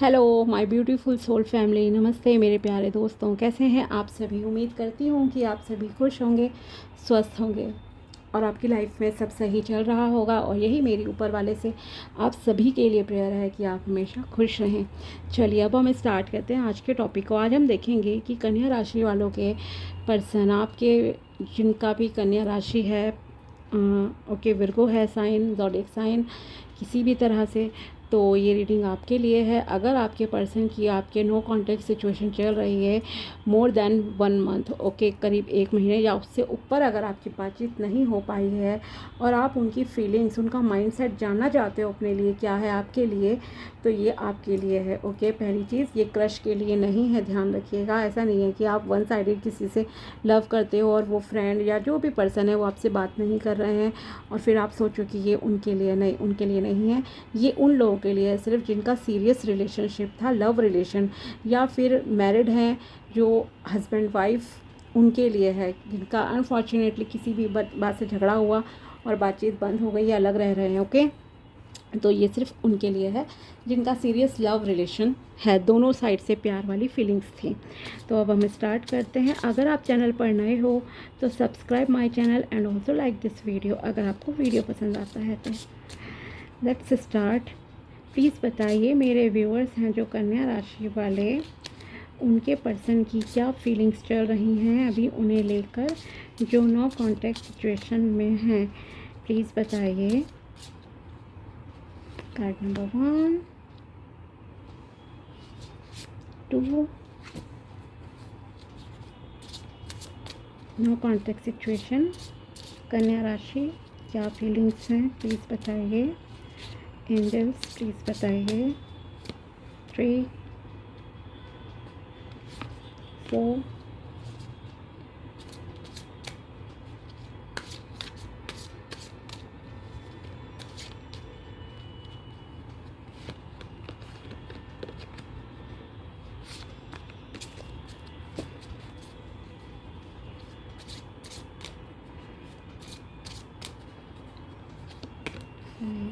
Hello my beautiful soul family, नमस्ते मेरे प्यारे दोस्तों। कैसे हैं आप सभी? उम्मीद करती हूँ कि आप सभी खुश होंगे, स्वस्थ होंगे और आपकी लाइफ में सब सही चल रहा होगा। और यही मेरी ऊपर वाले से आप सभी के लिए प्रेयर है कि आप हमेशा खुश रहें। चलिए अब हम स्टार्ट करते हैं आज के टॉपिक को। आज हम देखेंगे कि कन्या राशि वालों के पर्सन, आपके जिनका भी कन्या राशि है, ओके, विर्गो है साइन, ज़ोडिएक साइन, किसी भी तरह से, तो ये रीडिंग आपके लिए है। अगर आपके पर्सन की आपके नो कॉन्टैक्ट सिचुएशन चल रही है मोर देन 1 मंथ, ओके, करीब 1 महीने या उससे ऊपर अगर आपकी बातचीत नहीं हो पाई है और आप उनकी फीलिंग्स, उनका माइंडसेट जानना चाहते हो अपने लिए क्या है आपके लिए, तो ये आपके लिए है। ओके, पहली चीज़, ये क्रश के लिए नहीं है, ध्यान रखिएगा। ऐसा नहीं है कि आप वन साइडेड किसी से लव करते हो और वो फ्रेंड या जो भी पर्सन है वो आपसे बात नहीं कर रहे हैं और फिर आप सोचो कि ये उनके लिए नहीं, उनके लिए नहीं है। ये उन लोगों के लिए है सिर्फ जिनका सीरियस रिलेशनशिप था, लव रिलेशन, या फिर मैरिड हैं जो हस्बैंड वाइफ, उनके लिए है। जिनका अनफॉर्चुनेटली किसी भी बात से झगड़ा हुआ और बातचीत बंद हो गई या अलग रह रहे हैं, ओके, तो ये सिर्फ उनके लिए है जिनका सीरियस लव रिलेशन है, दोनों साइड से प्यार वाली फीलिंग्स थी। तो अब हम स्टार्ट करते हैं। अगर आप चैनल पर नए हो तो subscribe my channel and also like this video अगर आपको वीडियो पसंद आता है तो। Let's start. प्लीज़ बताइए मेरे व्यूअर्स हैं जो कन्या राशि वाले, उनके पर्सन की क्या फीलिंग्स चल रही हैं अभी उन्हें लेकर, जो नो कॉन्टैक्ट सिचुएशन में हैं। प्लीज़ बताइए। Card number 1, 2, no contact situation, कन्या राशि क्या फीलिंग्स हैं प्लीज़ बताइए। एंजल्स प्लीज़ बताइए। 3, 4, 5,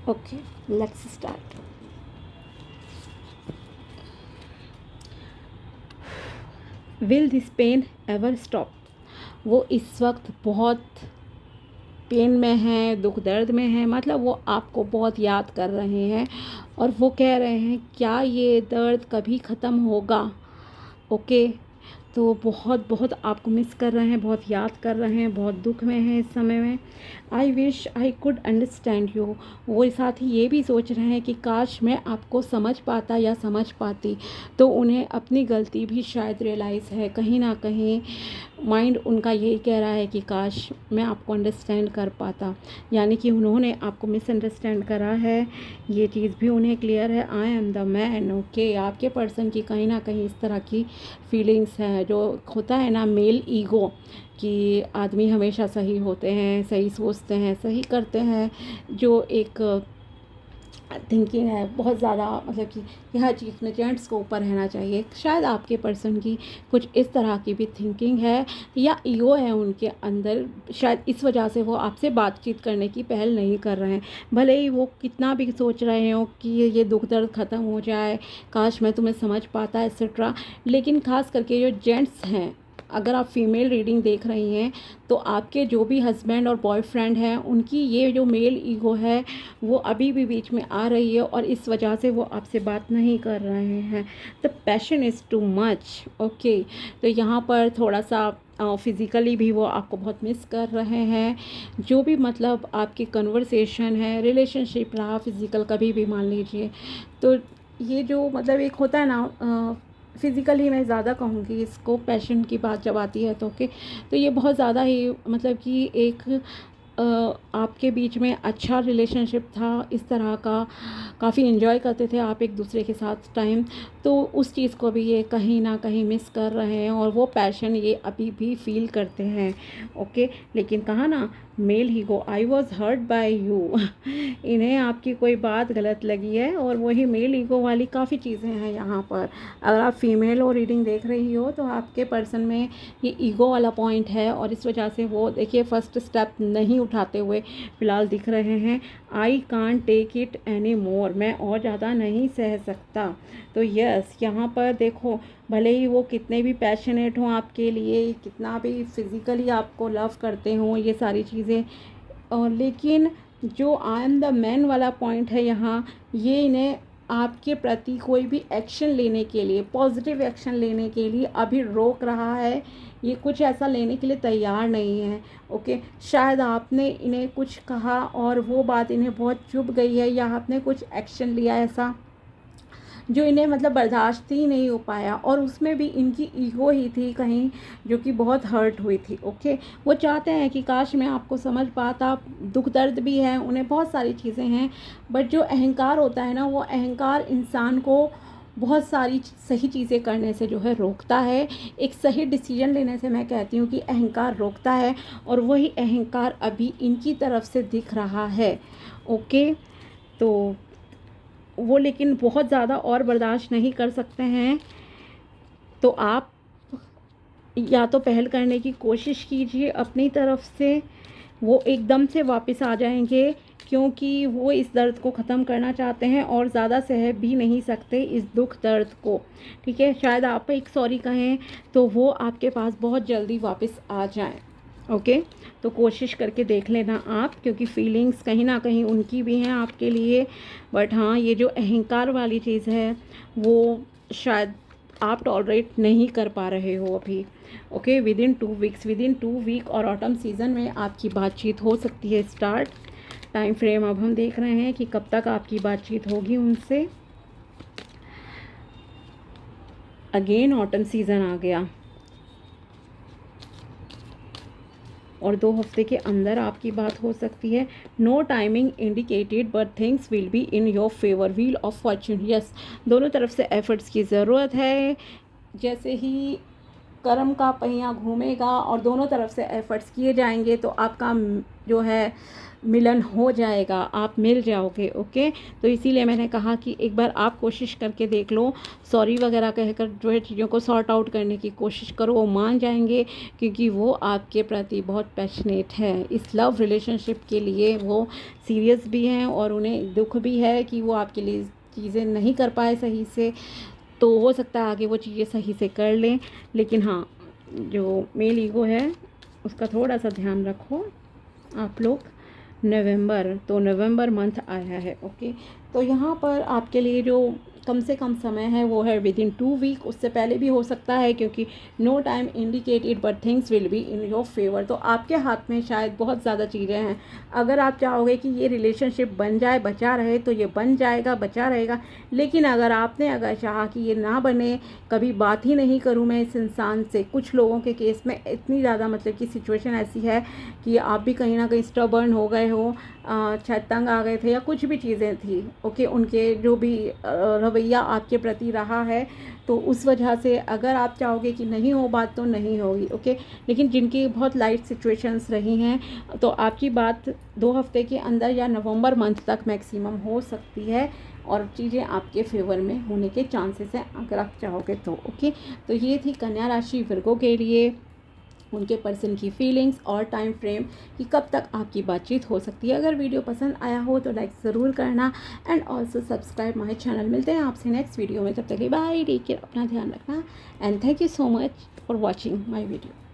okay, let's start. Will this pain ever stop? वो इस वक्त बहुत पेन में हैं, दुख दर्द में हैं, मतलब वो आपको बहुत याद कर रहे हैं और वो कह रहे हैं क्या ये दर्द कभी ख़त्म होगा। ओके, तो बहुत बहुत आपको मिस कर रहे हैं, बहुत याद कर रहे हैं, बहुत दुख में हैं इस समय में। I wish I could understand you. वो साथ ही ये भी सोच रहे हैं कि काश मैं आपको समझ पाता या समझ पाती, तो उन्हें अपनी गलती भी शायद रियलाइज़ है। कहीं ना कहीं माइंड उनका यही कह रहा है कि काश मैं आपको अंडरस्टैंड कर पाता, यानी कि उन्होंने आपको मिसअंडरस्टैंड करा है। ये चीज़ भी उन्हें क्लियर है। I am the man, okay. आपके पर्सन की कहीं ना कहीं इस तरह की फीलिंग्स हैं, जो होता है ना मेल ईगो, कि आदमी हमेशा सही होते हैं, सही सोचते हैं, सही करते हैं, जो एक थिंकिंग है बहुत ज़्यादा, मतलब कि हर चीज़ में जेंट्स को ऊपर रहना चाहिए। शायद आपके पर्सन की कुछ इस तरह की भी थिंकिंग है या ईगो है उनके अंदर, शायद इस वजह से वो आपसे बातचीत करने की पहल नहीं कर रहे हैं। भले ही वो कितना भी सोच रहे हो कि ये दुख दर्द ख़त्म हो जाए, काश मैं तुम्हें समझ पाता एक्सेट्रा, लेकिन ख़ास करके जो जेंट्स हैं, अगर आप फीमेल रीडिंग देख रही हैं तो आपके जो भी हस्बैंड और बॉयफ्रेंड हैं उनकी ये जो मेल ईगो है वो अभी भी बीच में आ रही है और इस वजह से वो आपसे बात नहीं कर रहे हैं। The passion is too much, okay. तो यहाँ पर थोड़ा सा फिज़िकली भी वो आपको बहुत मिस कर रहे हैं। जो भी मतलब आपकी कन्वर्सेशन है, रिलेशनशिप रहा, फिज़िकल कभी भी मान लीजिए, तो ये जो मतलब एक होता है ना, फ़िज़िकली मैं ज़्यादा कहूँगी इसको, पैशन की बात जब आती है तो ओके, तो ये बहुत ज़्यादा ही मतलब कि एक आपके बीच में अच्छा रिलेशनशिप था इस तरह का, काफ़ी एंजॉय करते थे आप एक दूसरे के साथ टाइम, तो उस चीज़ को भी ये कहीं ना कहीं मिस कर रहे हैं और वो पैशन ये अभी भी फील करते हैं, ओके। लेकिन कहा ना, मेल ही गो, I was hurt by you. इन्हें आपकी कोई बात गलत लगी है और वही मेल ईगो वाली काफ़ी चीज़ें हैं यहाँ पर। अगर आप फीमेल और रीडिंग देख रही हो तो आपके पर्सन में ये ईगो वाला पॉइंट है और इस वजह से वो देखिए फर्स्ट स्टेप नहीं उठाते हुए फ़िलहाल दिख रहे हैं। I can't take it any more, मैं और ज़्यादा नहीं सह सकता। तो यस, यहाँ पर देखो, भले ही वो कितने भी पैशनेट हों आपके लिए, कितना भी फिज़िकली आपको लव करते हों, ये सारी चीज़ें, और लेकिन जो आई एम द मैन वाला पॉइंट है यहाँ, ये इन्हें आपके प्रति कोई भी एक्शन लेने के लिए, पॉजिटिव एक्शन लेने के लिए अभी रोक रहा है। ये कुछ ऐसा लेने के लिए तैयार नहीं है। ओके, शायद आपने इन्हें कुछ कहा और वो बात इन्हें बहुत चुभ गई है, या आपने कुछ एक्शन लिया ऐसा जो इन्हें मतलब बर्दाश्त ही नहीं हो पाया, और उसमें भी इनकी ईगो ही थी कहीं, जो कि बहुत हर्ट हुई थी। ओके, वो चाहते हैं कि काश मैं आपको समझ पाता, दुख दर्द भी है उन्हें, बहुत सारी चीज़ें हैं, बट जो अहंकार होता है ना, वो अहंकार इंसान को बहुत सारी सही चीज़ें करने से जो है रोकता है। एक सही डिसीजन लेने से मैं कहती हूँ कि अहंकार रोकता है, और वही अहंकार अभी इनकी तरफ से दिख रहा है। ओके, तो वो लेकिन बहुत ज़्यादा और बर्दाश्त नहीं कर सकते हैं। तो आप या तो पहल करने की कोशिश कीजिए अपनी तरफ से, वो एकदम से वापस आ जाएंगे, क्योंकि वो इस दर्द को ख़त्म करना चाहते हैं और ज़्यादा सह भी नहीं सकते इस दुख दर्द को। ठीक है, शायद आप एक सॉरी कहें तो वो आपके पास बहुत जल्दी वापस आ जाएं। ओके, तो कोशिश करके देख लेना आप, क्योंकि फीलिंग्स कहीं ना कहीं उनकी भी हैं आपके लिए। बट हाँ, ये जो अहंकार वाली चीज़ है वो शायद आप टॉलरेट नहीं कर पा रहे हो अभी। ओके, विदिन 2 वीक और ऑटम सीज़न में आपकी बातचीत हो सकती है स्टार्ट। टाइम फ्रेम अब हम देख रहे हैं कि कब तक आपकी बातचीत होगी उनसे। अगेन ऑटम सीज़न आ गया, और 2 हफ्ते के अंदर आपकी बात हो सकती है। No timing indicated but things will be in your favour, wheel of fortune. Yes, दोनों तरफ से एफर्ट्स की ज़रूरत है। जैसे ही कर्म का पहिया घूमेगा और दोनों तरफ से एफर्ट्स किए जाएंगे, तो आपका जो है मिलन हो जाएगा, आप मिल जाओगे। ओके, तो इसीलिए मैंने कहा कि एक बार आप कोशिश करके देख लो, सॉरी वगैरह कहकर जो है चीज़ों को सॉर्ट आउट करने की कोशिश करो, वो मान जाएंगे, क्योंकि वो आपके प्रति बहुत पैशनेट है। इस लव रिलेशनशिप के लिए वो सीरियस भी हैं, और उन्हें दुख भी है कि वो आपके लिए चीज़ें नहीं कर पाए सही से। तो हो सकता है आगे वो चीज़ें सही से कर लें, लेकिन हाँ, जो मेल ईगो है उसका थोड़ा सा ध्यान रखो आप लोग। नवंबर मंथ आया है। ओके, तो यहाँ पर आपके लिए जो कम से कम समय है वो है विदिन 2 वीक, उससे पहले भी हो सकता है, क्योंकि no time indicated but things will be in your favour. तो आपके हाथ में शायद बहुत ज़्यादा चीज़ें हैं। अगर आप चाहोगे कि ये रिलेशनशिप बन जाए, बचा रहे, तो ये बन जाएगा, बचा रहेगा। लेकिन अगर चाहा कि ये ना बने, कभी बात ही नहीं करूँ मैं इस इंसान से, कुछ लोगों के केस में इतनी ज़्यादा मतलब कि सिचुएशन ऐसी है कि आप भी कहीं ना कहीं स्टबर्न हो गए हो, शायद तंग आ गए थे, या कुछ भी चीज़ें थी। ओके, उनके जो भी रवैया आपके प्रति रहा है, तो उस वजह से अगर आप चाहोगे कि नहीं हो बात, तो नहीं होगी। ओके, लेकिन जिनकी बहुत लाइट सिचुएशंस रही हैं, तो आपकी बात 2 हफ्ते के अंदर या नवंबर मंथ तक मैक्सिमम हो सकती है, और चीज़ें आपके फेवर में होने के चांसेस हैं अगर आप चाहोगे तो। ओके, तो ये थी कन्या राशि वर्गो के लिए उनके पर्सन की फीलिंग्स और टाइम फ्रेम कि कब तक आपकी बातचीत हो सकती है। अगर वीडियो पसंद आया हो तो लाइक ज़रूर करना, and also subscribe my channel. मिलते हैं आपसे नेक्स्ट वीडियो में, तब तक बाय, टेक केयर, अपना ध्यान रखना, and thank you so much for watching my video.